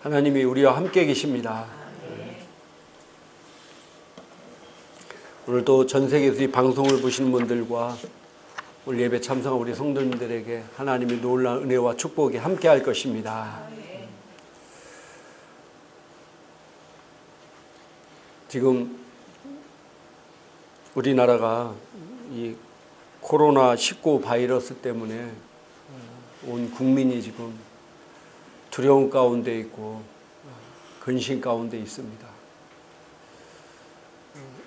하나님이 우리와 함께 계십니다. 오늘도 전 세계에서 이 방송을 보시는 분들과 오늘 예배 참석한 우리 성도님들에게 하나님의 놀라운 은혜와 축복이 함께 할 것입니다. 지금 우리나라가 이 코로나19 바이러스 때문에 온 국민이 지금 두려움 가운데 있고 근심 가운데 있습니다.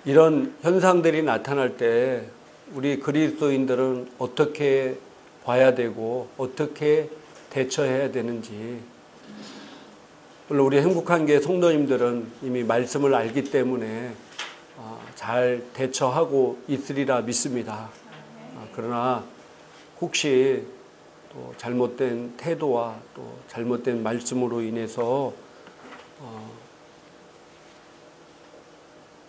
이런 현상들이 나타날 때 우리 그리스도인들은 어떻게 봐야 되고 어떻게 대처해야 되는지, 물론 우리 행복한 교회 성도님들은 이미 말씀을 알기 때문에 잘 대처하고 있으리라 믿습니다. 그러나 혹시 또 잘못된 태도와 또 잘못된 말씀으로 인해서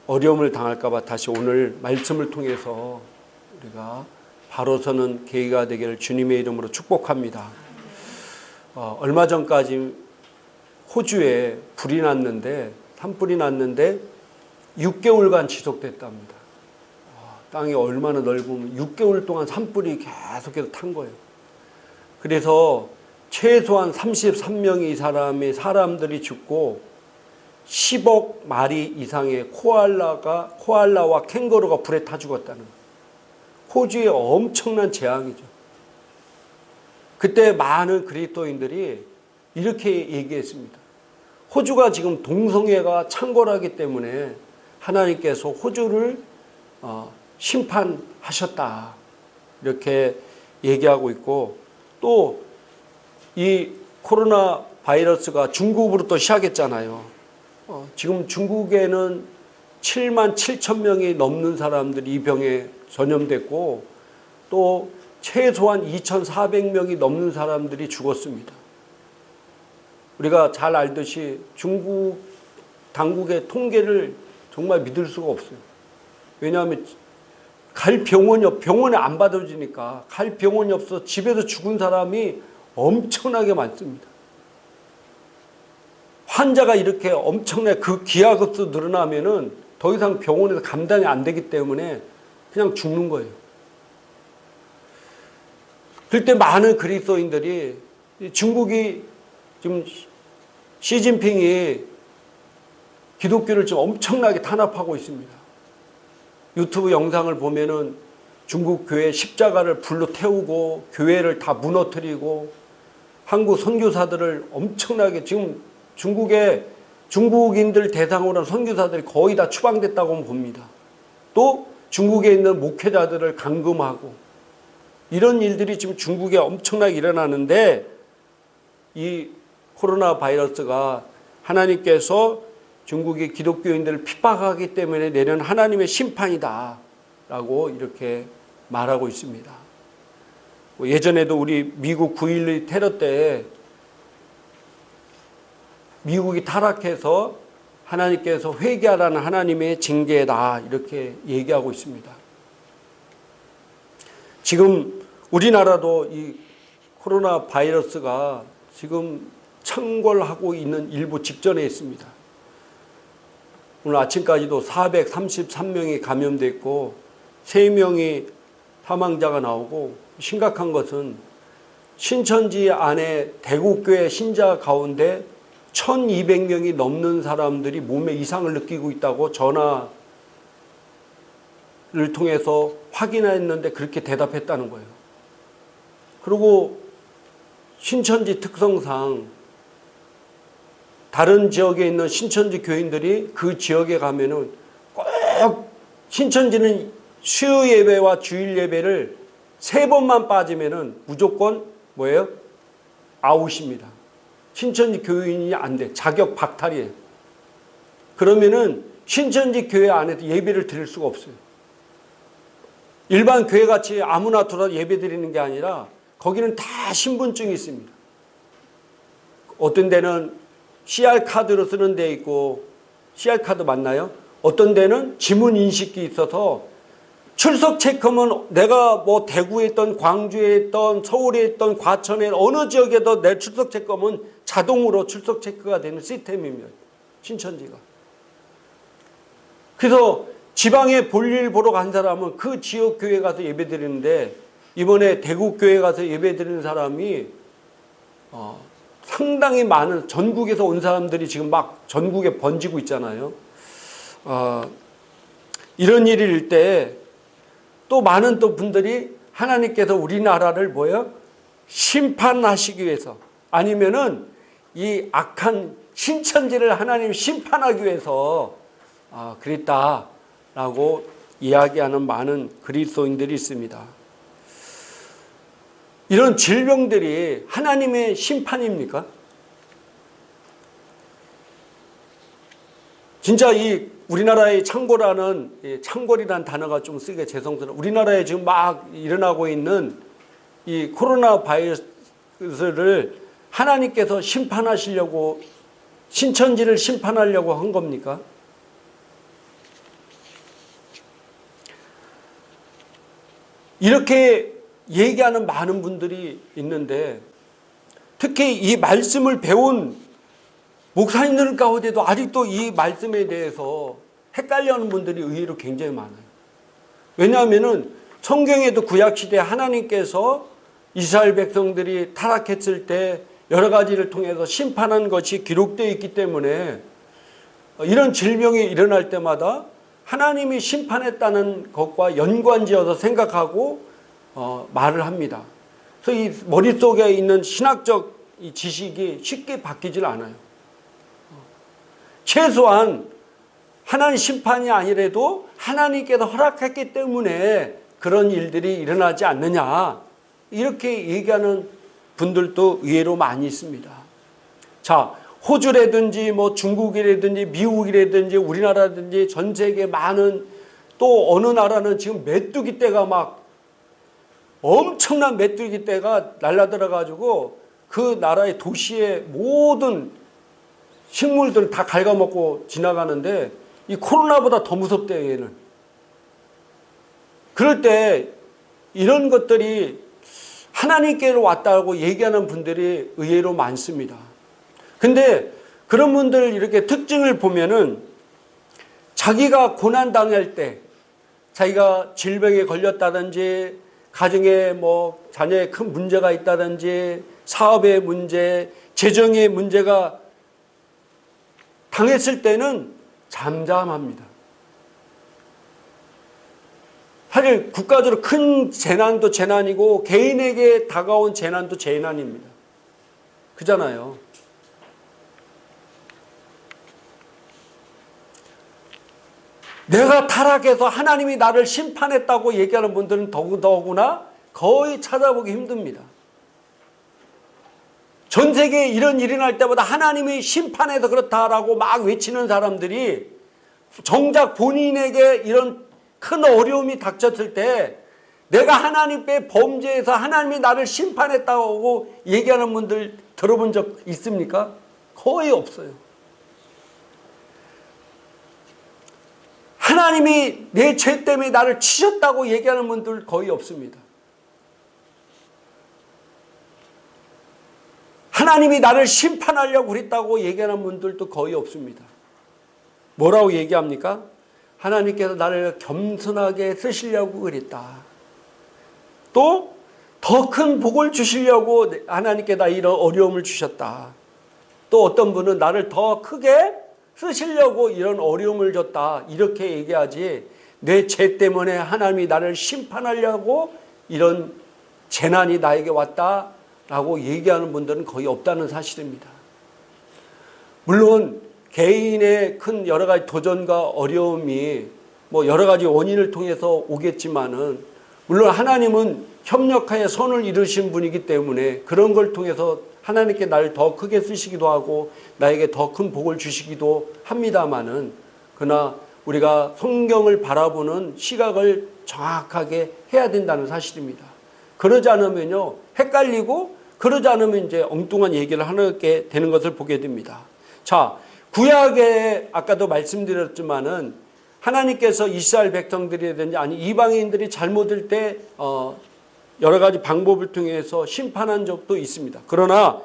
어려움을 당할까 봐 다시 오늘 말씀을 통해서 우리가 바로 서는 계기가 되기를 주님의 이름으로 축복합니다. 얼마 전까지 호주에 불이 났는데, 산불이 났는데 6개월간 지속됐답니다. 땅이 얼마나 넓으면 6개월 동안 산불이 계속해서 탄 거예요. 그래서 최소한 33명의 사람들이 죽고 10억 마리 이상의 코알라와 캥거루가 불에 타 죽었다는 거예요. 호주의 엄청난 재앙이죠. 그때 많은 그리스도인들이 이렇게 얘기했습니다. 호주가 지금 동성애가 창궐하기 때문에 하나님께서 호주를 심판하셨다, 이렇게 얘기하고 있고, 또 이 코로나 바이러스가 중국으로부터 시작했잖아요. 지금 중국에는 7만 7천 명이 넘는 사람들이 이 병에 전염됐고, 또 최소한 2,400명이 넘는 사람들이 죽었습니다. 우리가 잘 알듯이 중국 당국의 통계를 정말 믿을 수가 없어요. 왜냐하면 갈 병원에 안 받아주니까 갈 병원이 없어서 집에서 죽은 사람이 엄청나게 많습니다. 환자가 이렇게 엄청나게 그 기하급수 늘어나면은 더 이상 병원에서 감당이 안 되기 때문에 그냥 죽는 거예요. 그때 많은 그리스도인들이, 중국이 지금 시진핑이 기독교를 좀 엄청나게 탄압하고 있습니다. 유튜브 영상을 보면은 중국 교회 십자가를 불로 태우고 교회를 다 무너뜨리고 한국 선교사들을 엄청나게, 지금 중국인들 대상으로 한 선교사들이 거의 다 추방됐다고 봅니다. 또 중국에 있는 목회자들을 감금하고, 이런 일들이 지금 중국에 엄청나게 일어나는데, 이 코로나 바이러스가 하나님께서 중국의 기독교인들을 핍박하기 때문에 내려는 하나님의 심판이다 라고 이렇게 말하고 있습니다. 예전에도 우리 미국 9.11 테러 때 미국이 타락해서 하나님께서 회개하라는 하나님의 징계다, 이렇게 얘기하고 있습니다. 지금 우리나라도 이 코로나 바이러스가 지금 창궐하고 있는 일부 직전에 있습니다. 오늘 아침까지도 433명이 감염됐고 3명이 사망자가 나오고, 심각한 것은 신천지 안에 대구교회 신자 가운데 1200명이 넘는 사람들이 몸에 이상을 느끼고 있다고 전화를 통해서 확인했는데 그렇게 대답했다는 거예요. 그리고 신천지 특성상 다른 지역에 있는 신천지 교인들이 그 지역에 가면은 꼭, 신천지는 수요 예배와 주일 예배를 3번만 빠지면은 무조건 뭐예요? 아웃입니다. 신천지 교인이 안 돼. 자격 박탈이에요. 그러면은 신천지 교회 안에서 예배를 드릴 수가 없어요. 일반 교회 같이 아무나 들어서 예배 드리는 게 아니라 거기는 다 신분증이 있습니다. 어떤 데는 CR카드로 쓰는 데 있고, CR카드 맞나요? 어떤 데는 지문 인식기 있어서 출석 체크면 내가 뭐 대구에 있던 광주에 있던 서울에 있던 과천에 어느 지역에도 내 출석 체크면 자동으로 출석 체크가 되는 시스템입니다. 신천지가. 그래서 지방에 볼일 보러 간 사람은 그 지역 교회 가서 예배 드리는데 이번에 대구 교회 가서 예배 드리는 사람이 상당히 많은 전국에서 온 사람들이 지금 막 전국에 번지고 있잖아요. 이런 일일 때 또 많은 또 분들이 하나님께서 우리나라를 뭐예요? 심판하시기 위해서 아니면은 이 악한 신천지를 하나님 심판하기 위해서 그랬다라고 이야기하는 많은 그리스도인들이 있습니다. 이런 질병들이 하나님의 심판입니까? 진짜 이 우리나라의 창궐이라는 단어가 좀 쓰기가 죄송스러워. 우리나라에 지금 막 일어나고 있는 이 코로나 바이러스를 하나님께서 심판하시려고 신천지를 심판하려고 한 겁니까? 이렇게 얘기하는 많은 분들이 있는데 특히 이 말씀을 배운 목사님들 가운데도 아직도 이 말씀에 대해서 헷갈려하는 분들이 의외로 굉장히 많아요. 왜냐하면 성경에도 구약시대에 하나님께서 이스라엘 백성들이 타락했을 때 여러 가지를 통해서 심판한 것이 기록되어 있기 때문에 이런 질병이 일어날 때마다 하나님이 심판했다는 것과 연관지어서 생각하고 말을 합니다. 그래서 이 머릿속에 있는 신학적 이 지식이 쉽게 바뀌질 않아요. 최소한 하나님 심판이 아니라도 하나님께서 허락했기 때문에 그런 일들이 일어나지 않느냐 이렇게 얘기하는 분들도 의외로 많이 있습니다. 자, 호주라든지 뭐 중국이라든지 미국이라든지 우리나라든지 전 세계 많은 또 어느 나라는 지금 메뚜기 떼가 막 엄청난 메뚜기 떼가 날라들어 가지고 그 나라의 도시의 모든 식물들을 다 갉아먹고 지나가는데 이 코로나보다 더 무섭대요, 얘는. 그럴 때 이런 것들이 하나님께로 왔다고 얘기하는 분들이 의외로 많습니다. 근데 그런 분들 이렇게 특징을 보면은 자기가 고난당할 때 자기가 질병에 걸렸다든지 가정에 뭐 자녀에 큰 문제가 있다든지 사업의 문제, 재정의 문제가 당했을 때는 잠잠합니다. 사실 국가적으로 큰 재난도 재난이고 개인에게 다가온 재난도 재난입니다. 그잖아요. 내가 타락해서 하나님이 나를 심판했다고 얘기하는 분들은 더구나 거의 찾아보기 힘듭니다. 전 세계에 이런 일이 날 때마다 하나님이 심판해서 그렇다라고 막 외치는 사람들이 정작 본인에게 이런 큰 어려움이 닥쳤을 때 내가 하나님께 범죄해서 하나님이 나를 심판했다고 얘기하는 분들 들어본 적 있습니까? 거의 없어요. 하나님이 내 죄 때문에 나를 치셨다고 얘기하는 분들 거의 없습니다. 하나님이 나를 심판하려고 그랬다고 얘기하는 분들도 거의 없습니다. 뭐라고 얘기합니까? 하나님께서 나를 겸손하게 쓰시려고 그랬다. 또 더 큰 복을 주시려고 하나님께 나 이런 어려움을 주셨다. 또 어떤 분은 나를 더 크게 쓰시려고 이런 어려움을 줬다. 이렇게 얘기하지 내 죄 때문에 하나님이 나를 심판하려고 이런 재난이 나에게 왔다. 라고 얘기하는 분들은 거의 없다는 사실입니다. 물론 개인의 큰 여러 가지 도전과 어려움이 뭐 여러 가지 원인을 통해서 오겠지만은 물론 하나님은 협력하여 선을 이루신 분이기 때문에 그런 걸 통해서 하나님께 나를 더 크게 쓰시기도 하고 나에게 더 큰 복을 주시기도 합니다마는 그러나 우리가 성경을 바라보는 시각을 정확하게 해야 된다는 사실입니다. 그러지 않으면요 헷갈리고 그러지 않으면 이제 엉뚱한 얘기를 하게 되는 것을 보게 됩니다. 자, 구약에 아까도 말씀드렸지만은 하나님께서 이스라엘 백성들이든지 아니 이방인들이 잘못할 때 여러 가지 방법을 통해서 심판한 적도 있습니다. 그러나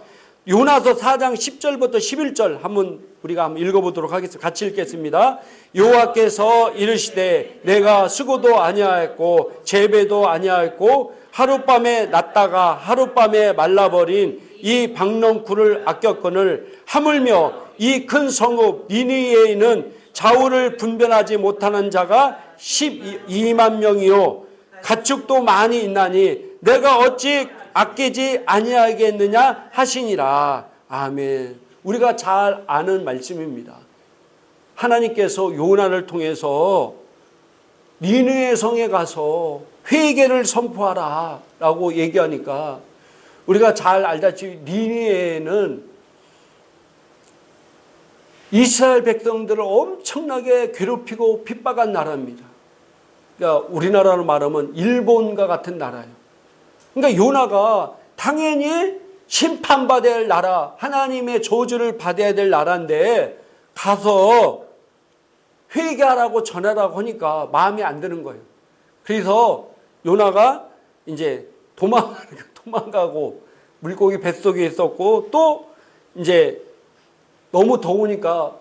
요나서 4장 10절부터 11절 한번 우리가 한번 읽어보도록 하겠습니다. 같이 읽겠습니다. 여호와께서 이르시되 내가 수고도 아니하였고 재배도 아니하였고 하룻밤에 났다가 하룻밤에 말라버린 이 박넝쿨을 아꼈거늘 하물며 이 큰 성읍 니느웨에는 좌우를 분별하지 못하는 자가 12만 명이요 가축도 많이 있나니 내가 어찌 아끼지 아니하겠느냐 하시니라. 아멘. 우리가 잘 아는 말씀입니다. 하나님께서 요나를 통해서 니느웨 성에 가서 회개를 선포하라 라고 얘기하니까 우리가 잘 알다시피 니느웨는 이스라엘 백성들을 엄청나게 괴롭히고 핍박한 나라입니다. 그러니까 우리나라로 말하면 일본과 같은 나라예요. 그러니까 요나가 당연히 심판받아야 할 나라, 하나님의 저주를 받아야 될 나라인데 가서 회개하라고 전하라고 하니까 마음에 안 드는 거예요. 그래서 요나가 이제 도망가고 물고기 뱃속에 있었고 또 이제 너무 더우니까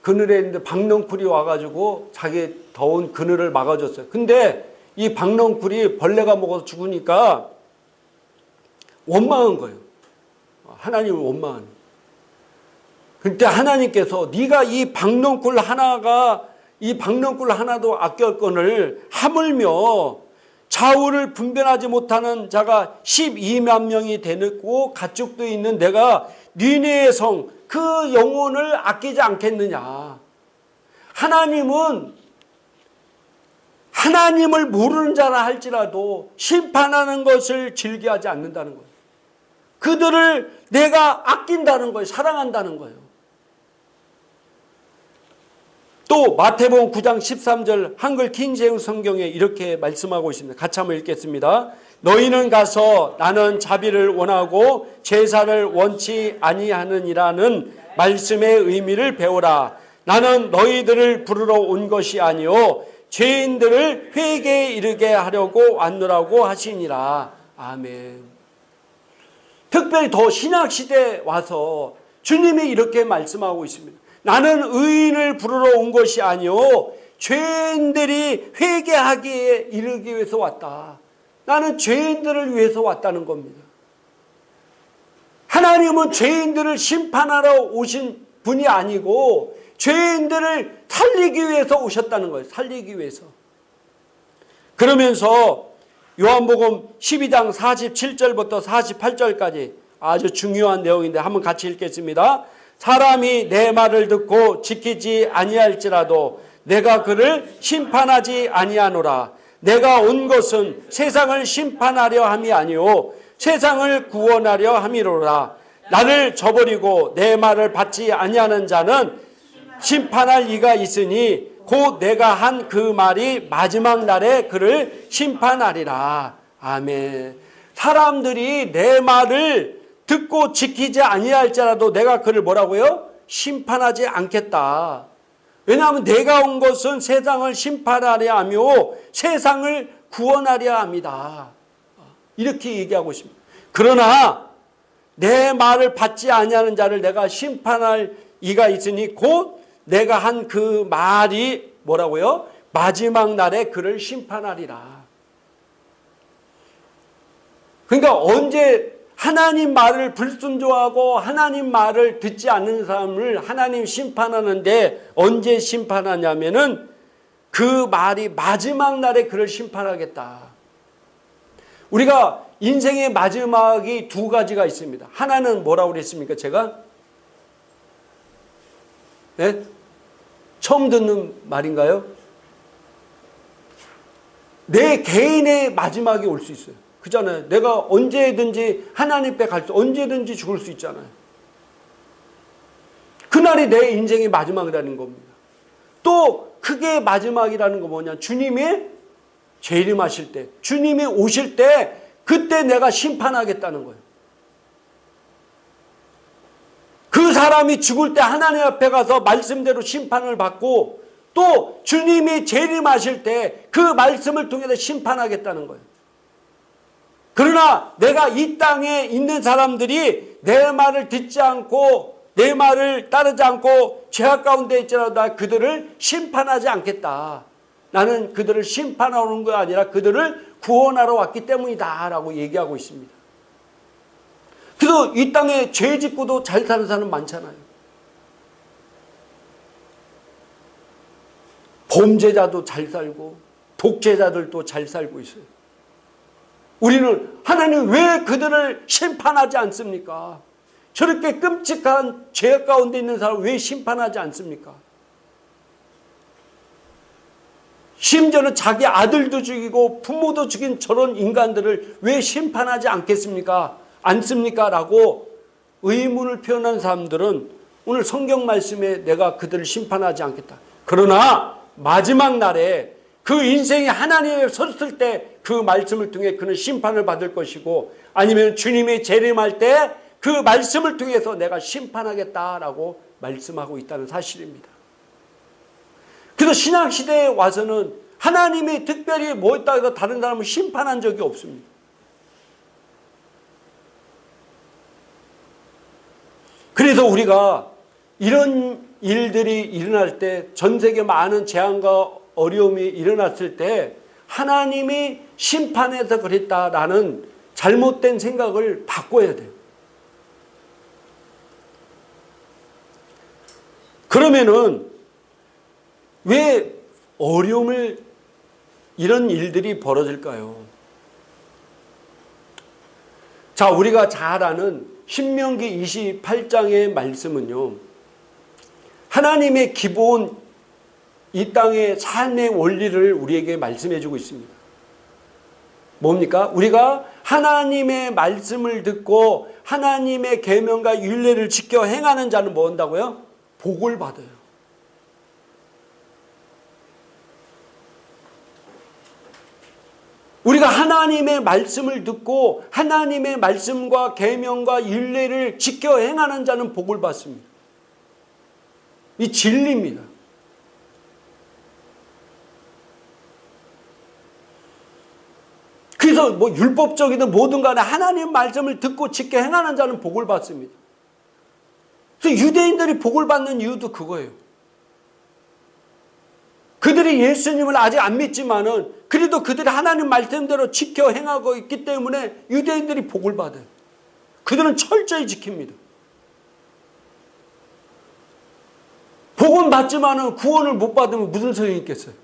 그늘에 있는데 박넝쿨이 와가지고 자기 더운 그늘을 막아줬어요. 근데 이 박넝쿨이 벌레가 먹어서 죽으니까 원망한 거예요. 하나님을 원망하는. 그때 하나님께서 네가 이 박넝쿨 하나도 아꼈거늘 하물며 좌우를 분별하지 못하는 자가 12만 명이 되고 가축도 있는 내가 니느웨 성 그 영혼을 아끼지 않겠느냐. 하나님은 하나님을 모르는 자라 할지라도 심판하는 것을 즐겨하지 않는다는 거예요. 그들을 내가 아낀다는 거예요. 사랑한다는 거예요. 또 마태복음 9장 13절 한글 킹제임스 성경에 이렇게 말씀하고 있습니다. 같이 한번 읽겠습니다. 너희는 가서 나는 자비를 원하고 제사를 원치 아니하느니라는 말씀의 의미를 배우라. 나는 너희들을 부르러 온 것이 아니요 죄인들을 회개에 이르게 하려고 왔노라고 하시니라. 아멘. 특별히 더 신약시대에 와서 주님이 이렇게 말씀하고 있습니다. 나는 의인을 부르러 온 것이 아니요 죄인들이 회개하기에 이르기 위해서 왔다. 나는 죄인들을 위해서 왔다는 겁니다. 하나님은 죄인들을 심판하러 오신 분이 아니고 죄인들을 살리기 위해서 오셨다는 거예요. 살리기 위해서. 그러면서 요한복음 12장 47절부터 48절까지 아주 중요한 내용인데 한번 같이 읽겠습니다. 사람이 내 말을 듣고 지키지 아니할지라도 내가 그를 심판하지 아니하노라. 내가 온 것은 세상을 심판하려 함이 아니오 세상을 구원하려 함이로라. 나를 저버리고 내 말을 받지 아니하는 자는 심판할 이가 있으니 곧 내가 한 그 말이 마지막 날에 그를 심판하리라. 아멘. 사람들이 내 말을 듣고 지키지 아니할지라도 내가 그를 뭐라고요? 심판하지 않겠다. 왜냐하면 내가 온 것은 세상을 심판하려 하며 세상을 구원하려 합니다. 이렇게 얘기하고 있습니다. 그러나 내 말을 받지 아니하는 자를 내가 심판할 이가 있으니 곧 내가 한 그 말이 뭐라고요? 마지막 날에 그를 심판하리라. 그러니까 언제 하나님 말을 불순종하고 하나님 말을 듣지 않는 사람을 하나님 심판하는데 언제 심판하냐면은 그 말이 마지막 날에 그를 심판하겠다. 우리가 인생의 마지막이 두 가지가 있습니다. 하나는 뭐라고 그랬습니까? 제가? 네? 처음 듣는 말인가요? 내 개인의 마지막이 올 수 있어요. 그잖아요. 내가 언제든지 하나님 앞에 갈 수, 언제든지 죽을 수 있잖아요. 그날이 내 인생의 마지막이라는 겁니다. 또 그게 마지막이라는 거 뭐냐? 주님이 재림하실 때, 주님이 오실 때 그때 내가 심판하겠다는 거예요. 그 사람이 죽을 때 하나님 앞에 가서 말씀대로 심판을 받고 또 주님이 재림하실 때 그 말씀을 통해서 심판하겠다는 거예요. 그러나 내가 이 땅에 있는 사람들이 내 말을 듣지 않고 내 말을 따르지 않고 죄악 가운데 있더라도 나 그들을 심판하지 않겠다. 나는 그들을 심판하러 온 거 아니라 그들을 구원하러 왔기 때문이다 라고 얘기하고 있습니다. 그래서 이 땅에 죄 짓고도 잘 사는 사람 많잖아요. 범죄자도 잘 살고 독재자들도 잘 살고 있어요. 우리는 하나님 왜 그들을 심판하지 않습니까? 저렇게 끔찍한 죄 가운데 있는 사람 왜 심판하지 않습니까? 심지어는 자기 아들도 죽이고 부모도 죽인 저런 인간들을 왜 심판하지 않겠습니까? 않습니까? 라고 의문을 표현한 사람들은 오늘 성경 말씀에 내가 그들을 심판하지 않겠다. 그러나 마지막 날에 그 인생이 하나님에 섰을 때 그 말씀을 통해 그는 심판을 받을 것이고 아니면 주님이 재림할 때 그 말씀을 통해서 내가 심판하겠다라고 말씀하고 있다는 사실입니다. 그래서 신약시대에 와서는 하나님이 특별히 뭐 했다고 해서 다른 사람을 심판한 적이 없습니다. 그래서 우리가 이런 일들이 일어날 때, 전 세계 많은 재앙과 어려움이 일어났을 때 하나님이 심판해서 그랬다라는 잘못된 생각을 바꿔야 돼요. 그러면은 왜 어려움을 이런 일들이 벌어질까요? 자, 우리가 잘 아는 신명기 28장의 말씀은요, 하나님의 기본 이 땅의 삶의 원리를 우리에게 말씀해 주고 있습니다. 뭡니까? 우리가 하나님의 말씀을 듣고 하나님의 계명과 율례를 지켜 행하는 자는 뭐 한다고요? 복을 받아요. 우리가 하나님의 말씀을 듣고 하나님의 말씀과 계명과 율례를 지켜 행하는 자는 복을 받습니다. 이 진리입니다. 그래서 뭐 율법적이든 뭐든 간에 하나님 말씀을 듣고 지켜 행하는 자는 복을 받습니다. 그래서 유대인들이 복을 받는 이유도 그거예요. 그들이 예수님을 아직 안 믿지만은 그래도 그들이 하나님 말씀대로 지켜 행하고 있기 때문에 유대인들이 복을 받아요. 그들은 철저히 지킵니다. 복은 받지만은 구원을 못 받으면 무슨 소용이 있겠어요?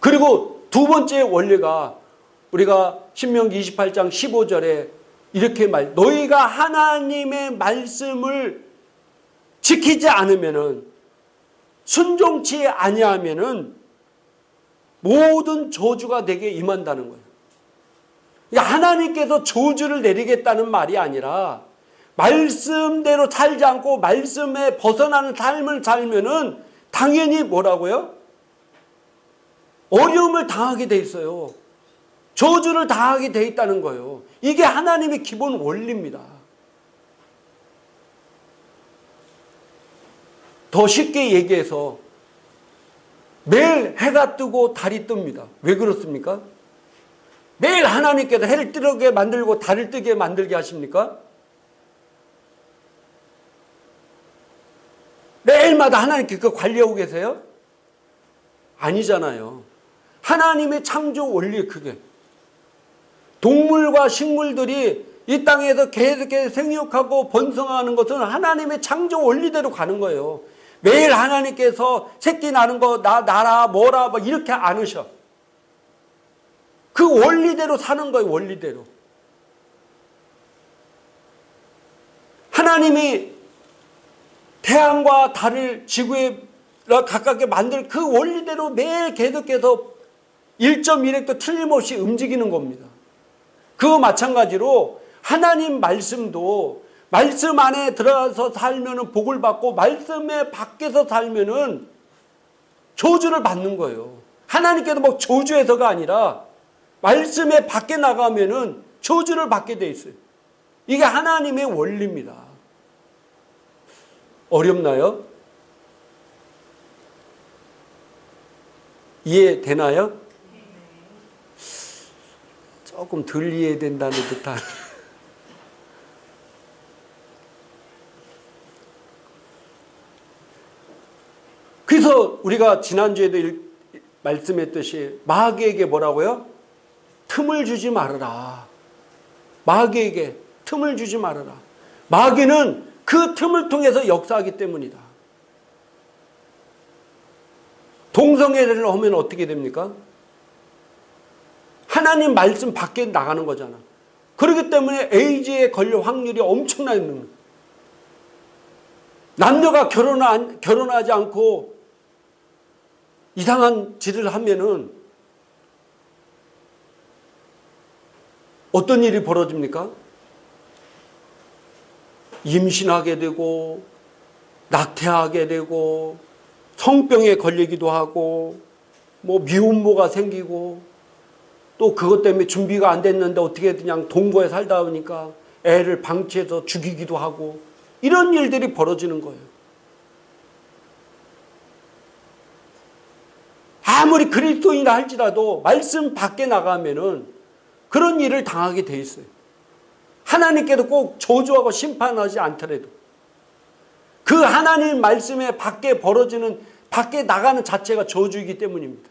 그리고 두 번째 원리가 우리가 신명기 28장 15절에 이렇게 너희가 하나님의 말씀을 지키지 않으면은 순종치 아니하면은 모든 저주가 내게 임한다는 거예요. 그러니까 하나님께서 저주를 내리겠다는 말이 아니라 말씀대로 살지 않고 말씀에 벗어나는 삶을 살면은 당연히 뭐라고요? 어려움을 당하게 돼 있어요. 저주를 당하게 돼 있다는 거예요. 이게 하나님의 기본 원리입니다. 더 쉽게 얘기해서 매일 해가 뜨고 달이 뜹니다. 왜 그렇습니까? 매일 하나님께서 해를 뜨게 만들고 달을 뜨게 만들게 하십니까? 매일마다 하나님께서 관리하고 계세요? 아니잖아요. 하나님의 창조 원리 그게. 동물과 식물들이 이 땅에서 계속해서 생육하고 번성하는 것은 하나님의 창조 원리대로 가는 거예요. 매일 하나님께서 새끼 나는 거 나라 뭐라 뭐 이렇게 않으셔. 그 원리대로 사는 거예요. 원리대로. 하나님이 태양과 달을 지구에 가깝게 만들 그 원리대로 매일 계속해서 1.1획도 틀림없이 움직이는 겁니다. 그거 마찬가지로 하나님 말씀도 말씀 안에 들어가서 살면은 복을 받고 말씀에 밖에서 살면은 저주를 받는 거예요. 하나님께서 뭐 저주해서가 아니라 말씀에 밖에 나가면은 저주를 받게 돼 있어요. 이게 하나님의 원리입니다. 어렵나요? 이해되나요? 조금 덜 이해된다는 듯한. 그래서 우리가 지난주에도 말씀했듯이 마귀에게 뭐라고요? 틈을 주지 말아라. 마귀에게 틈을 주지 말아라. 마귀는 그 틈을 통해서 역사하기 때문이다. 동성애를 하면 어떻게 됩니까? 하나님 말씀 밖에 나가는 거잖아. 그렇기 때문에 에이즈에 걸릴 확률이 엄청나게 있는 거예요. 남녀가 결혼하지 않고 이상한 짓을 하면은 어떤 일이 벌어집니까? 임신하게 되고 낙태하게 되고 성병에 걸리기도 하고 뭐 미혼모가 생기고 또 그것 때문에 준비가 안 됐는데 어떻게 그냥 동거에 살다 보니까 애를 방치해서 죽이기도 하고 이런 일들이 벌어지는 거예요. 아무리 그리스도인이라 할지라도 말씀 밖에 나가면은 그런 일을 당하게 돼 있어요. 하나님께도 꼭 저주하고 심판하지 않더라도 그 하나님 말씀에 밖에 벌어지는 밖에 나가는 자체가 저주이기 때문입니다.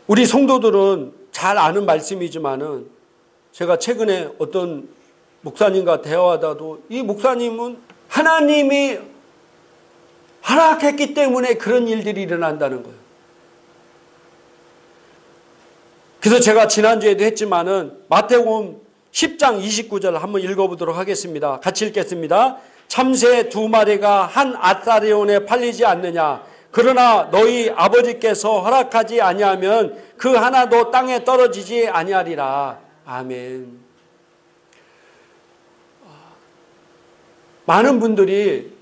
우리 성도들은 잘 아는 말씀이지만은 제가 최근에 어떤 목사님과 대화하다도 이 목사님은 하나님이 허락했기 때문에 그런 일들이 일어난다는 거예요. 그래서 제가 지난주에도 했지만은 마태복음 10장 29절 한번 읽어보도록 하겠습니다. 같이 읽겠습니다. 참새 두 마리가 한 아사리온에 팔리지 않느냐. 그러나 너희 아버지께서 허락하지 아니하면 그 하나도 땅에 떨어지지 아니하리라. 아멘. 많은 분들이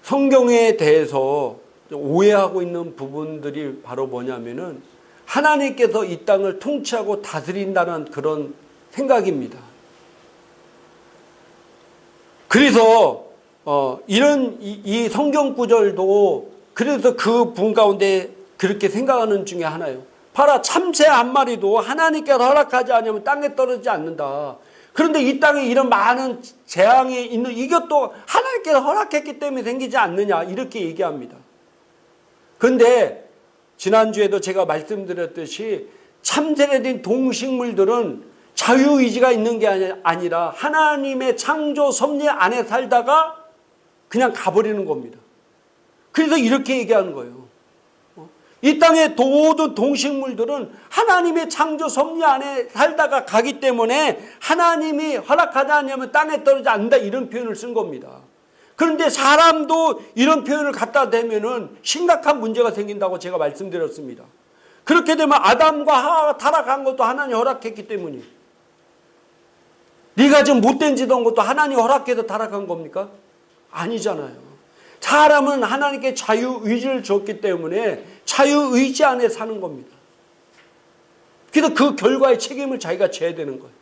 성경에 대해서 오해하고 있는 부분들이 바로 뭐냐면은 하나님께서 이 땅을 통치하고 다스린다는 그런 생각입니다. 그래서 이런 이 성경 구절도 그래서 그 분 가운데 그렇게 생각하는 중에 하나예요. 봐라, 참새 한 마리도 하나님께서 허락하지 않으면 땅에 떨어지지 않는다. 그런데 이 땅에 이런 많은 재앙이 있는 이것도 하나님께서 허락했기 때문에 생기지 않느냐 이렇게 얘기합니다. 그런데 지난주에도 제가 말씀드렸듯이 참새라든 동식물들은 자유의지가 있는 게 아니라 하나님의 창조 섭리 안에 살다가 그냥 가버리는 겁니다. 그래서 이렇게 얘기하는 거예요. 이 땅의 모든 동식물들은 하나님의 창조 섭리 안에 살다가 가기 때문에 하나님이 허락하지 않으면 땅에 떨어지지 않는다 이런 표현을 쓴 겁니다. 그런데 사람도 이런 표현을 갖다 대면은 심각한 문제가 생긴다고 제가 말씀드렸습니다. 그렇게 되면 아담과 하와가 타락한 것도 하나님이 허락했기 때문이에요. 네가 지금 못된 짓 한 것도 하나님이 허락해서 타락한 겁니까? 아니잖아요. 사람은 하나님께 자유의지를 줬기 때문에 자유의지 안에 사는 겁니다. 그래서 그 결과의 책임을 자기가 져야 되는 거예요.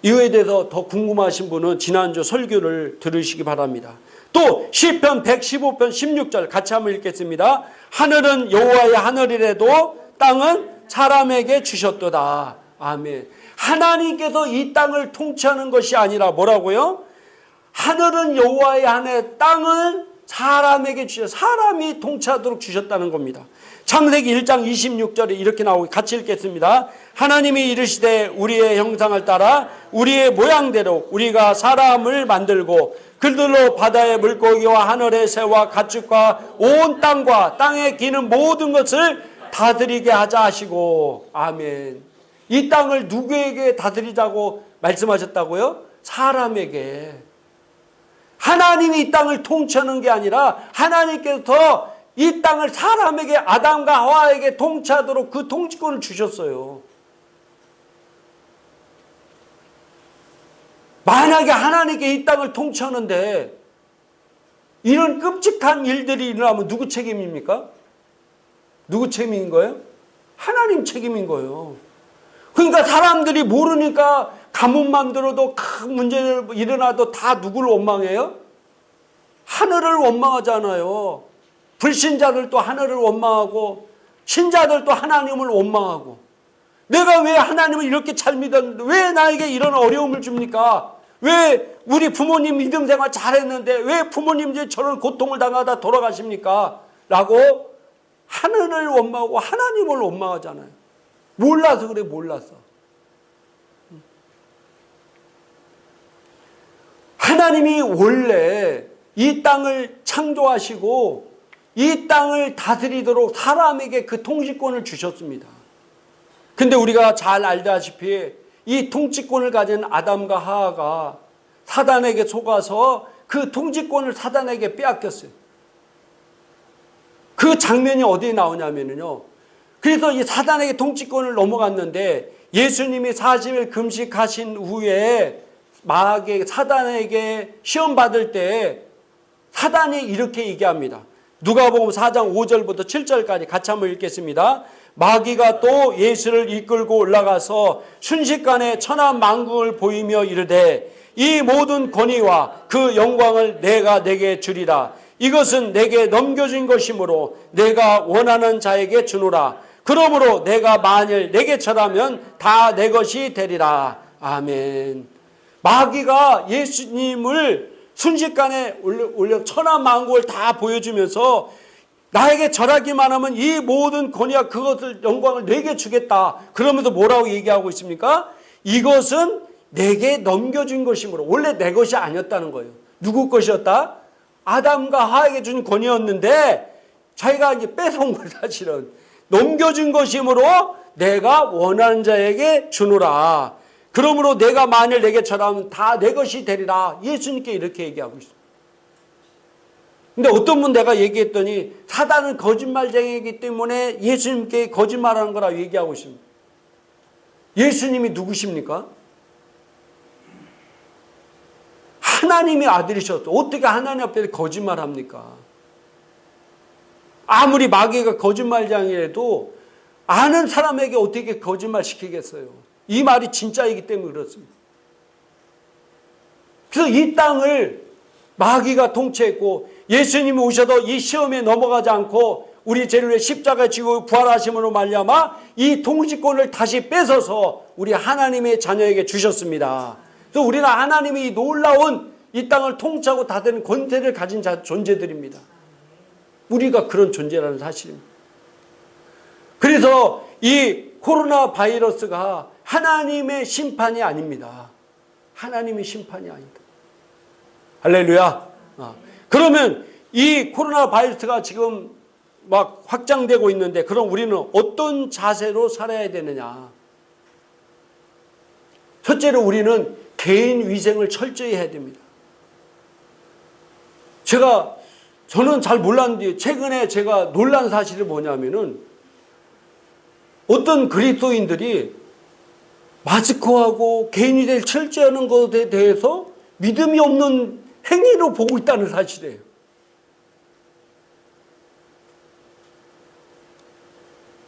이거에 대해서 더 궁금하신 분은 지난주 설교를 들으시기 바랍니다. 또 시편 115편 16절 같이 한번 읽겠습니다. 하늘은 여호와의 하늘이라도 땅은 사람에게 주셨도다. 아멘. 하나님께서 이 땅을 통치하는 것이 아니라 뭐라고요? 하늘은 여호와의 하늘, 땅은 사람에게 사람이 통치하도록 주셨다는 겁니다. 창세기 1장 26절에 이렇게 나오고 같이 읽겠습니다. 하나님이 이르시되 우리의 형상을 따라 우리의 모양대로 우리가 사람을 만들고 그들로 바다의 물고기와 하늘의 새와 가축과 온 땅과 땅에 기는 모든 것을 다스리게 하자 하시고. 아멘. 이 땅을 누구에게 다스리자고 말씀하셨다고요? 사람에게. 하나님이 이 땅을 통치하는 게 아니라 하나님께서 이 땅을 사람에게 아담과 하와에게 통치하도록 그 통치권을 주셨어요. 만약에 하나님께 이 땅을 통치하는데 이런 끔찍한 일들이 일어나면 누구 책임입니까? 누구 책임인 거예요? 하나님 책임인 거예요. 그러니까 사람들이 모르니까 가뭄만 들어도 큰 문제가 일어나도 다 누구를 원망해요? 하늘을 원망하잖아요. 불신자들도 하늘을 원망하고 신자들도 하나님을 원망하고, 내가 왜 하나님을 이렇게 잘 믿었는데 왜 나에게 이런 어려움을 줍니까? 왜 우리 부모님 믿음 생활 잘했는데 왜 부모님들이 저런 고통을 당하다 돌아가십니까? 라고 하늘을 원망하고 하나님을 원망하잖아요. 몰라서 그래, 몰라서. 하나님이 원래 이 땅을 창조하시고 이 땅을 다스리도록 사람에게 그 통치권을 주셨습니다. 근데 우리가 잘 알다시피 이 통치권을 가진 아담과 하와가 사단에게 속아서 그 통치권을 사단에게 빼앗겼어요. 그 장면이 어디에 나오냐면요, 그래서 이 사단에게 통치권을 넘어갔는데 예수님이 40일 금식하신 후에 마귀 사단에게 시험 받을 때 사단이 이렇게 얘기합니다. 누가복음 4장 5절부터 7절까지 같이 한번 읽겠습니다. 마귀가 또 예수를 이끌고 올라가서 순식간에 천하 만국을 보이며 이르되 이 모든 권위와 그 영광을 내가 내게 주리라. 이것은 내게 넘겨진 것이므로 내가 원하는 자에게 주노라. 그러므로 내가 만일 내게 절하면 다 내 것이 되리라. 아멘. 마귀가 예수님을 순식간에 올려 천하 만국을 다 보여주면서 나에게 절하기만 하면 이 모든 권위와 그것을 영광을 내게 주겠다. 그러면서 뭐라고 얘기하고 있습니까? 이것은 내게 넘겨준 것이므로, 원래 내 것이 아니었다는 거예요. 누구 것이었다? 아담과 하와에게 준 권위였는데 자기가 이제 뺏어온 거예요. 사실은 넘겨준 것이므로 내가 원하는 자에게 주노라. 그러므로 내가 만일 내게 절하면 다 내 것이 되리라. 예수님께 이렇게 얘기하고 있습니다. 근데 어떤 분 내가 얘기했더니 사단은 거짓말쟁이이기 때문에 예수님께 거짓말하는 거라고 얘기하고 있습니다. 예수님이 누구십니까? 하나님의 아들이셨어. 어떻게 하나님 앞에 거짓말합니까? 아무리 마귀가 거짓말쟁이라도 아는 사람에게 어떻게 거짓말 시키겠어요? 이 말이 진짜이기 때문에 그렇습니다. 그래서 이 땅을 마귀가 통치했고 예수님이 오셔도 이 시험에 넘어가지 않고 우리 죄를 위해 십자가에 지고 부활하심으로 말미암아 이 통치권을 다시 뺏어서 우리 하나님의 자녀에게 주셨습니다. 그래서 우리는 하나님이 놀라운 이 땅을 통치하고 다스리는 권세를 가진 존재들입니다. 우리가 그런 존재라는 사실입니다. 그래서 이 코로나 바이러스가 하나님의 심판이 아닙니다. 하나님의 심판이 아니다. 할렐루야. 그러면 이 코로나 바이러스가 지금 막 확장되고 있는데 그럼 우리는 어떤 자세로 살아야 되느냐? 첫째로 우리는 개인 위생을 철저히 해야 됩니다. 저는 잘 몰랐는데 최근에 제가 놀란 사실이 뭐냐면은 어떤 그리스도인들이 마스크하고 개인 위생을 철저히 하는 것에 대해서 믿음이 없는 행위로 보고 있다는 사실이에요.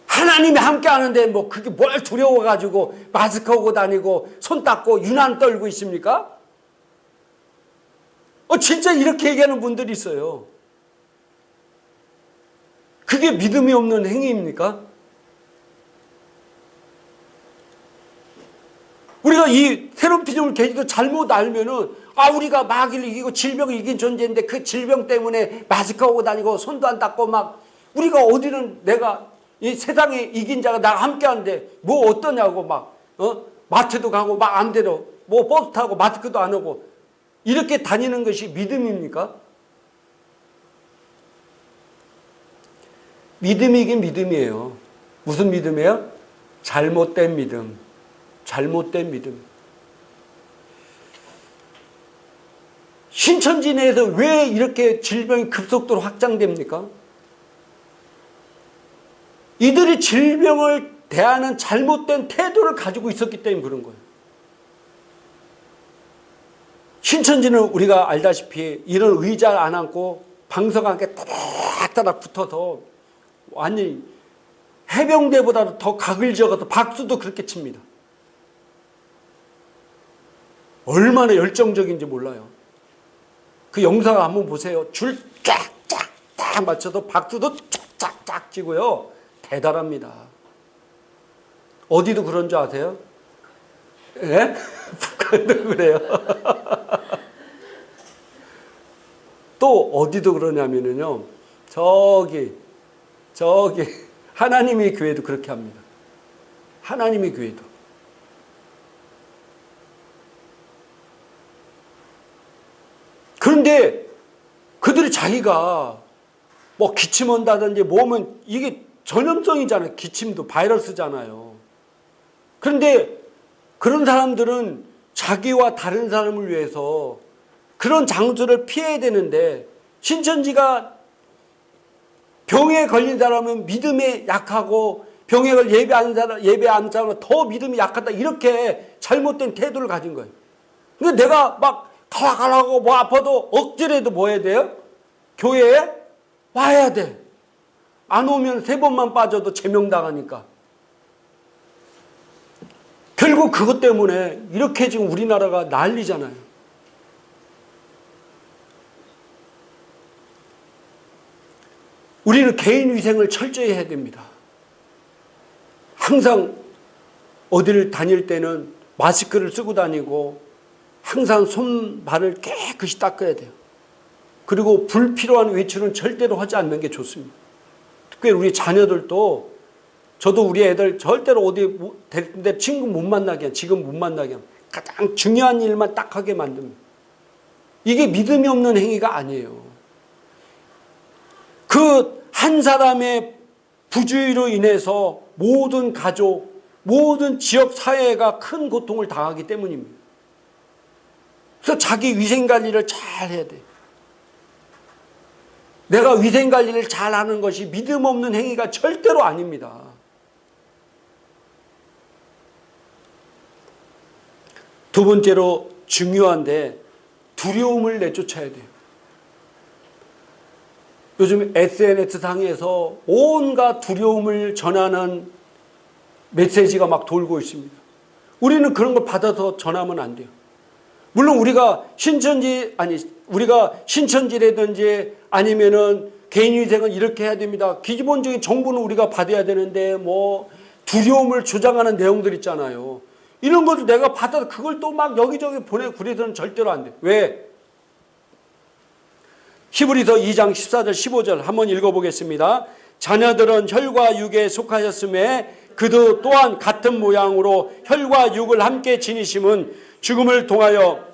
하나님이 함께 하는데 뭐 그게 뭘 두려워가지고 마스크 하고 다니고 손 닦고 유난 떨고 있습니까? 진짜 이렇게 얘기하는 분들이 있어요. 그게 믿음이 없는 행위입니까? 우리가 이 새로운 피조물 계시도 잘못 알면은 우리가 마귀를 이기고 질병을 이긴 존재인데 그 질병 때문에 마스크 하고 다니고 손도 안 닦고 막 우리가 어디는 내가 이 세상에 이긴 자가 나랑 함께 하는데 뭐 어떠냐고 막 마트도 가고 막 암대로 뭐 버스 타고 마스크도 안 하고 이렇게 다니는 것이 믿음입니까? 믿음이긴 믿음이에요. 무슨 믿음이에요? 잘못된 믿음. 잘못된 믿음. 신천지 내에서 왜 이렇게 질병이 급속도로 확장됩니까? 이들이 질병을 대하는 잘못된 태도를 가지고 있었기 때문에 그런 거예요. 신천지는 우리가 알다시피 이런 의자 안 앉고 방석 안에 따닥따닥 붙어서 완전히 해병대보다도 더 각을 지어서 박수도 그렇게 칩니다. 얼마나 열정적인지 몰라요. 그 영상 한번 보세요. 줄 쫙쫙 맞춰서 박수도 쫙쫙쫙 치고요. 대단합니다. 어디도 그런 줄 아세요? 예? 북한도 그래요. 또 어디도 그러냐면요. 저기 하나님의 교회도 그렇게 합니다. 하나님의 교회도. 그런데 그들이 자기가 뭐 기침 온다든지 몸은 이게 전염성이잖아요. 기침도 바이러스잖아요. 그런데 그런 사람들은 자기와 다른 사람을 위해서 그런 장소를 피해야 되는데, 신천지가 병에 걸린 사람은 믿음에 약하고 병에 걸린 예배 안 사람은 더 믿음이 약하다, 이렇게 잘못된 태도를 가진 거예요. 근데 내가 막 가라가라고 뭐 아파도 억지라도 뭐 해야 돼요? 교회에 와야 돼. 안 오면 3번만 빠져도 제명당하니까. 결국 그것 때문에 이렇게 지금 우리나라가 난리잖아요. 우리는 개인 위생을 철저히 해야 됩니다. 항상 어디를 다닐 때는 마스크를 쓰고 다니고 항상 손발을 깨끗이 닦아야 돼요. 그리고 불필요한 외출은 절대로 하지 않는 게 좋습니다. 특히 우리 자녀들도, 저도 우리 애들 절대로 어디 데 친구 못 만나게, 지금 못 만나게 하면 가장 중요한 일만 딱 하게 만듭니다. 이게 믿음이 없는 행위가 아니에요. 그 한 사람의 부주의로 인해서 모든 가족, 모든 지역 사회가 큰 고통을 당하기 때문입니다. 그래서 자기 위생관리를 잘 해야 돼요. 내가 위생관리를 잘 하는 것이 믿음 없는 행위가 절대로 아닙니다. 두 번째로 중요한데, 두려움을 내쫓아야 돼요. 요즘 SNS상에서 온갖 두려움을 전하는 메시지가 막 돌고 있습니다. 우리는 그런 걸 받아서 전하면 안 돼요. 물론 우리가 신천지라든지 아니면은 개인위생은 이렇게 해야 됩니다. 기본적인 정보는 우리가 받아야 되는데 뭐 두려움을 조장하는 내용들 있잖아요. 이런 것도 내가 받아서 그걸 또 막 여기저기 보내고 그래서는 절대로 안 돼. 왜? 히브리서 2장 14절 15절 한번 읽어보겠습니다. 자녀들은 혈과 육에 속하였음에 그도 또한 같은 모양으로 혈과 육을 함께 지니심은 죽음을 통하여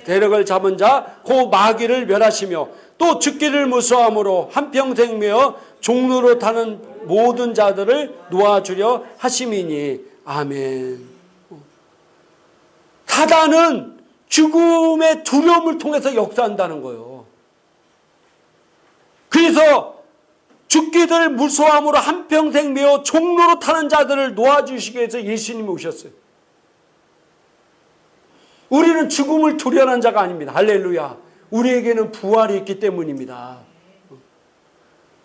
대력을 잡은 자 그 마귀를 멸하시며 또 죽기를 무서워함으로 한평생 메어 종로로 타는 모든 자들을 놓아주려 하심이니. 아멘. 사단은 죽음의 두려움을 통해서 역사한다는 거예요. 그래서 죽기를 무서워함으로 한평생 메어 종로로 타는 자들을 놓아주시기 위해서 예수님이 오셨어요. 우리는 죽음을 두려워하는 자가 아닙니다. 할렐루야. 우리에게는 부활이 있기 때문입니다.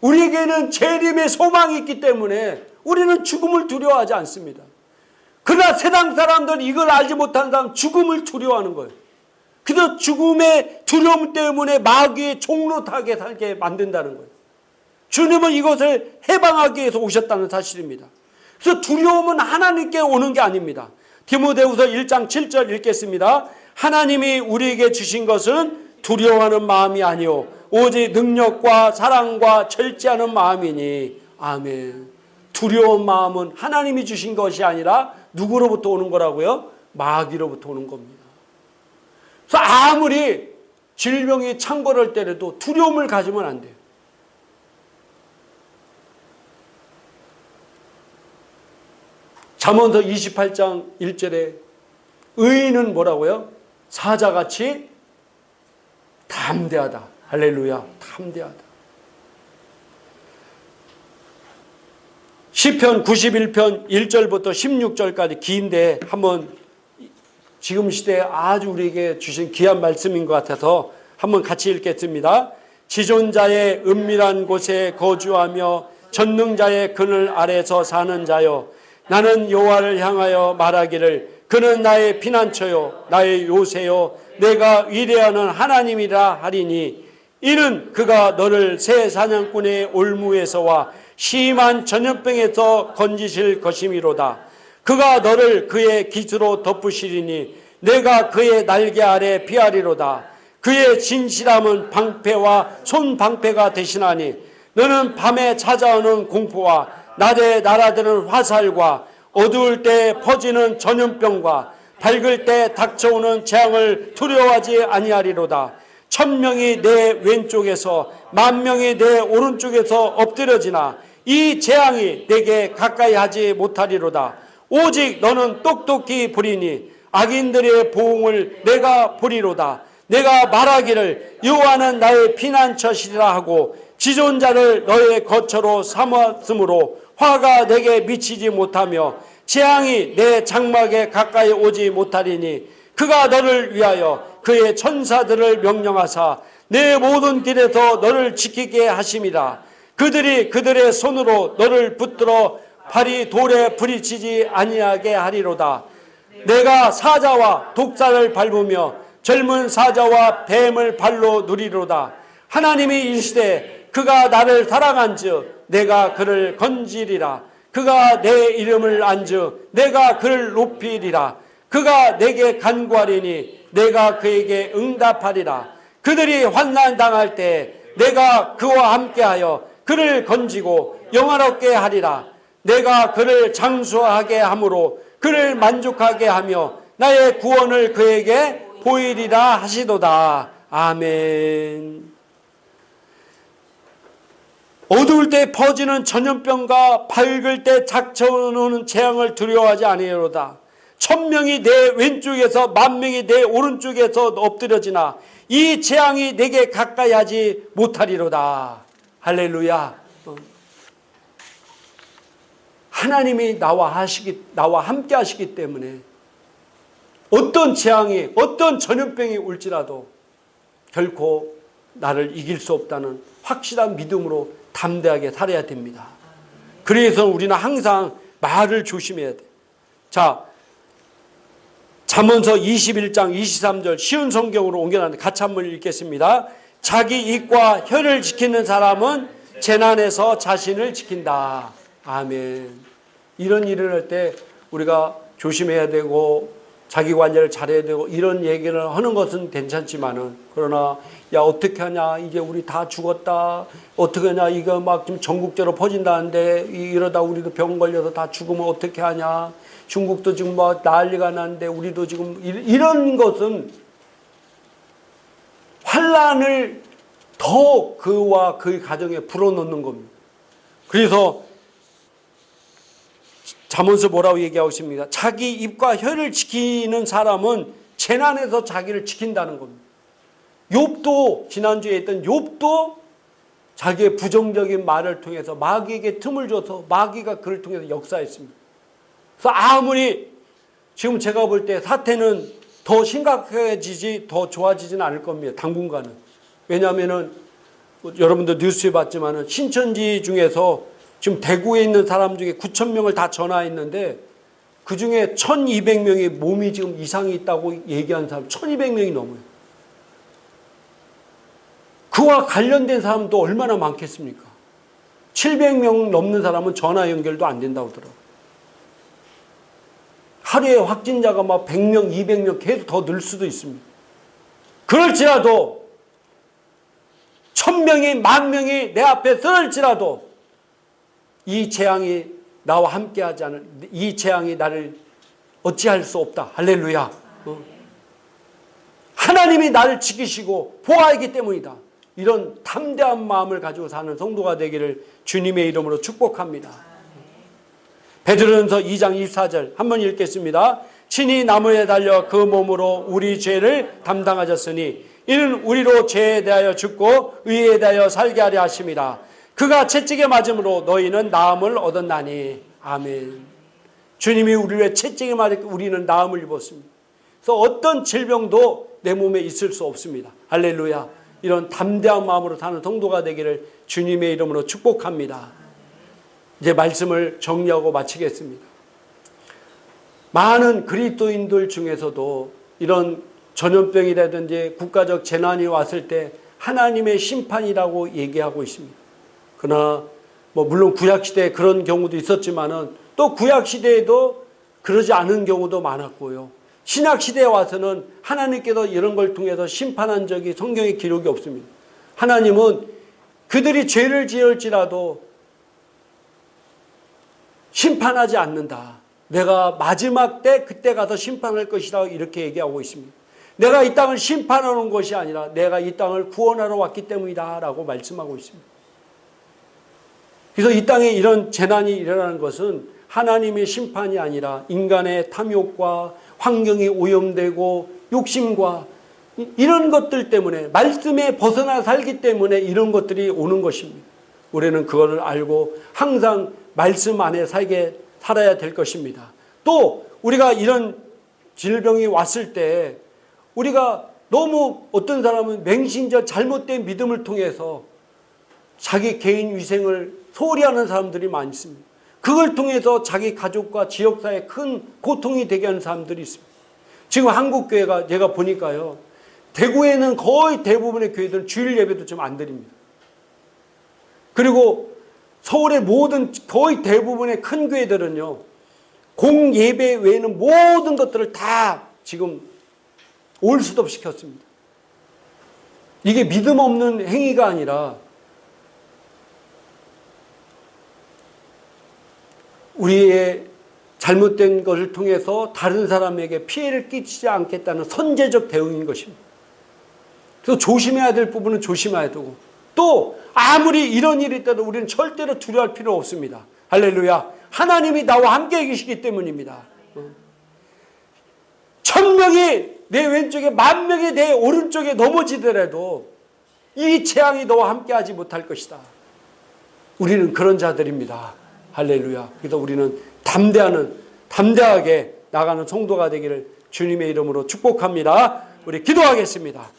우리에게는 재림의 소망이 있기 때문에 우리는 죽음을 두려워하지 않습니다. 그러나 세상 사람들은 이걸 알지 못하는 사람은 죽음을 두려워하는 거예요. 그래서 죽음의 두려움 때문에 마귀의 종로 타게 살게 만든다는 거예요. 주님은 이것을 해방하기 위해서 오셨다는 사실입니다. 그래서 두려움은 하나님께 오는 게 아닙니다. 디모데후서 1장 7절 읽겠습니다. 하나님이 우리에게 주신 것은 두려워하는 마음이 아니요 오직 능력과 사랑과 절제하는 마음이니. 아멘. 두려운 마음은 하나님이 주신 것이 아니라 누구로부터 오는 거라고요? 마귀로부터 오는 겁니다. 그래서 아무리 질병이 창궐할 때라도 두려움을 가지면 안 돼요. 잠언서 28장 1절에 의인은 뭐라고요? 사자같이 담대하다. 할렐루야. 담대하다. 시편 91편 1절부터 16절까지 긴데 한번 지금 시대에 아주 우리에게 주신 귀한 말씀인 것 같아서 한번 같이 읽겠습니다. 지존자의 은밀한 곳에 거주하며 전능자의 그늘 아래서 사는 자여, 나는 여호와를 향하여 말하기를 그는 나의 피난처요 나의 요새요 내가 위대하는 하나님이라 하리니 이는 그가 너를 새 사냥꾼의 올무에서와 심한 전염병에서 건지실 것이미로다. 그가 너를 그의 깃으로 덮으시리니 내가 그의 날개 아래 피하리로다. 그의 진실함은 방패와 손방패가 되시나니 너는 밤에 찾아오는 공포와 낮에 날아드는 화살과 어두울 때 퍼지는 전염병과 밝을 때 닥쳐오는 재앙을 두려워하지 아니하리로다. 1000명이 내 왼쪽에서 10,000명이 내 오른쪽에서 엎드려지나 이 재앙이 내게 가까이 하지 못하리로다. 오직 너는 똑똑히 보리니 악인들의 보응을 내가 보리로다. 내가 말하기를 여호와는 나의 피난처시리라 하고 지존자를 너의 거처로 삼았으므로 화가 내게 미치지 못하며 재앙이 내 장막에 가까이 오지 못하리니 그가 너를 위하여 그의 천사들을 명령하사 내 모든 길에서 너를 지키게 하심이라. 그들이 그들의 손으로 너를 붙들어 발이 돌에 부딪히지 아니하게 하리로다. 내가 사자와 독사를 밟으며 젊은 사자와 뱀을 발로 누리로다. 하나님이 이르시되 그가 나를 사랑한즉 내가 그를 건지리라. 그가 내 이름을 안즉 내가 그를 높이리라. 그가 내게 간구하리니 내가 그에게 응답하리라. 그들이 환난 당할 때 내가 그와 함께하여 그를 건지고 영화롭게 하리라. 내가 그를 장수하게 함으로 그를 만족하게 하며 나의 구원을 그에게 보이리라 하시도다. 아멘. 어두울 때 퍼지는 전염병과 밝을 때 닥쳐오는 재앙을 두려워하지 아니하리로다. 1000명이 내 왼쪽에서 10,000명이 내 오른쪽에서 엎드려지나 이 재앙이 내게 가까이 하지 못하리로다. 할렐루야. 하나님이 나와 함께 하시기 때문에 어떤 재앙이 어떤 전염병이 올지라도 결코 나를 이길 수 없다는 확실한 믿음으로 담대하게 살아야 됩니다. 그래서 우리는 항상 말을 조심해야 돼. 자, 잠언서 21장 23절 쉬운 성경으로 옮겨놨는데 같이 한번 읽겠습니다. 자기 입과 혀를 지키는 사람은 재난에서 자신을 지킨다. 아멘. 이런 일을 할 때 우리가 조심해야 되고 자기 관리를 잘해야 되고 이런 얘기를 하는 것은 괜찮지만은 그러나 야 어떻게 하냐 이제 우리 다 죽었다 어떻게 하냐 이거 막 지금 전국적으로 퍼진다는데 이러다 우리도 병 걸려서 다 죽으면 어떻게 하냐 중국도 지금 막 난리가 났는데 우리도 지금 이런 것은 환란을 더 그와 그의 가정에 불어넣는 겁니다. 그래서 잠언서 뭐라고 얘기하고 있습니다. 자기 입과 혀를 지키는 사람은 재난에서 자기를 지킨다는 겁니다. 욥도 지난주에 했던 욥도 자기의 부정적인 말을 통해서 마귀에게 틈을 줘서 마귀가 그를 통해서 역사했습니다. 그래서 아무리 지금 제가 볼 때 사태는 더 심각해지지 더 좋아지지는 않을 겁니다. 당분간은. 왜냐하면은 여러분도 뉴스에 봤지만은 신천지 중에서 지금 대구에 있는 사람 중에 9,000명을 다 전화했는데 그 중에 1,200명이 몸이 지금 이상이 있다고 얘기하는 사람 1,200명이 넘어요. 그와 관련된 사람도 얼마나 많겠습니까? 700명 넘는 사람은 전화 연결도 안 된다고 하더라고요. 하루에 확진자가 막 100명, 200명 계속 더 늘 수도 있습니다. 그럴지라도 1,000명이 10,000명이 내 앞에 쓰러질지라도 이 재앙이 나와 함께하지 않은 이 재앙이 나를 어찌할 수 없다. 할렐루야. 하나님이 나를 지키시고 보호하기 때문이다. 이런 담대한 마음을 가지고 사는 성도가 되기를 주님의 이름으로 축복합니다. 베드로전서 2장 24절 한번 읽겠습니다. 친히 나무에 달려 그 몸으로 우리 죄를 담당하셨으니 이는 우리로 죄에 대하여 죽고 의에 대하여 살게 하려 하심이라. 그가 채찍에 맞음으로 너희는 나음을 얻었나니. 아멘. 주님이 우리를 위해 채찍에 맞을 때 우리는 나음을 입었습니다. 그래서 어떤 질병도 내 몸에 있을 수 없습니다. 할렐루야. 이런 담대한 마음으로 사는 성도가 되기를 주님의 이름으로 축복합니다. 이제 말씀을 정리하고 마치겠습니다. 많은 그리스도인들 중에서도 이런 전염병이라든지 국가적 재난이 왔을 때 하나님의 심판이라고 얘기하고 있습니다. 그러나 물론 구약시대에 그런 경우도 있었지만은 또 구약시대에도 그러지 않은 경우도 많았고요. 신약시대에 와서는 하나님께서 이런 걸 통해서 심판한 적이 성경에 기록이 없습니다. 하나님은 그들이 죄를 지을지라도 심판하지 않는다. 내가 마지막 때 그때 가서 심판할 것이라고 이렇게 얘기하고 있습니다. 내가 이 땅을 심판하러 온 것이 아니라 내가 이 땅을 구원하러 왔기 때문이다 라고 말씀하고 있습니다. 그래서 이 땅에 이런 재난이 일어나는 것은 하나님의 심판이 아니라 인간의 탐욕과 환경이 오염되고 욕심과 이런 것들 때문에 말씀에 벗어나 살기 때문에 이런 것들이 오는 것입니다. 우리는 그거를 알고 항상 말씀 안에 살아야 될 것입니다. 또 우리가 이런 질병이 왔을 때 우리가 너무 어떤 사람은 맹신적 잘못된 믿음을 통해서 자기 개인 위생을 소홀히 하는 사람들이 많습니다. 그걸 통해서 자기 가족과 지역사회에 큰 고통이 되게 하는 사람들이 있습니다. 지금 한국교회가 제가 보니까요. 대구에는 거의 대부분의 교회들은 주일 예배도 좀 안 드립니다. 그리고 서울의 모든 거의 대부분의 큰 교회들은요. 공예배 외에는 모든 것들을 다 지금 올스톱 시켰습니다. 이게 믿음 없는 행위가 아니라 우리의 잘못된 것을 통해서 다른 사람에게 피해를 끼치지 않겠다는 선제적 대응인 것입니다. 그래서 조심해야 될 부분은 조심해야 되고 또 아무리 이런 일이 있다도 우리는 절대로 두려워할 필요 없습니다. 할렐루야. 하나님이 나와 함께 계시기 때문입니다. 1000명이 내 왼쪽에 10,000명이 내 오른쪽에 넘어지더라도 이 재앙이 너와 함께하지 못할 것이다. 우리는 그런 자들입니다. 할렐루야. 그래서 우리는 담대하게 나가는 성도가 되기를 주님의 이름으로 축복합니다. 우리 기도하겠습니다.